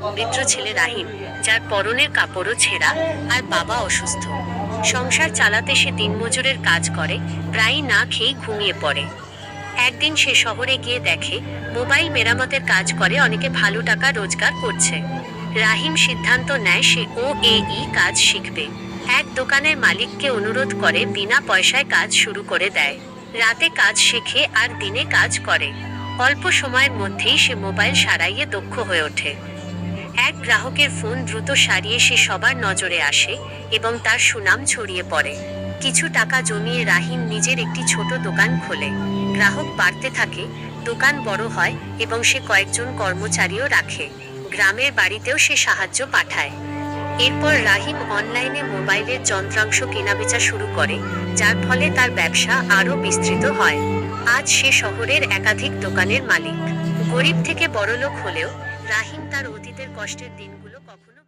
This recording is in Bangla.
দরিদ্র ছেলে রাহিম, যার পরনের কাপড়ও ছেঁড়া আর বাবা অসুস্থ। সংসার চালাতে সে দিনমজুরের কাজ করে, প্রায়ই না খেয়ে ঘুমিয়ে পড়ে। একদিন সে শহরে গিয়ে দেখে মোবাইল মেরামতের কাজ করে অনেকে ভালো টাকা রোজগার করছে। রাহিম সিদ্ধান্ত নেয় সে এই কাজ শিখবে। এক দোকানের মালিককে অনুরোধ করে বিনা পয়সায় কাজ শুরু করে দেয়। রাতে কাজ শেখে আর দিনে কাজ করে। অল্প সময়ের মধ্যেই সে মোবাইল সারাইয়ে দক্ষ হয়ে ওঠে। এক গ্রাহকের ফোন দ্রুত সারিয়ে সে সবার নজরে আসে এবং তার সুনাম ছড়িয়ে পড়ে। কিছু টাকা জমিয়ে রাহিম নিজের একটি ছোট দোকান খোলে। গ্রাহক বাড়তে থাকে, দোকান বড় হয় এবং সে কয়েকজন কর্মচারীও রাখে। গ্রামের বাড়িতেও সে সাহায্য পাঠায়। এরপর রাহিম অনলাইনে মোবাইলের যন্ত্রাংশ কেনাবেচা শুরু করে, যার ফলে তার ব্যবসা আরও বিস্তৃত হয়। আজ সে শহরের একাধিক দোকানের মালিক। গরিব থেকে বড়লোক হলেও রাহিম তার অতীতের কষ্টের দিনগুলো কখনো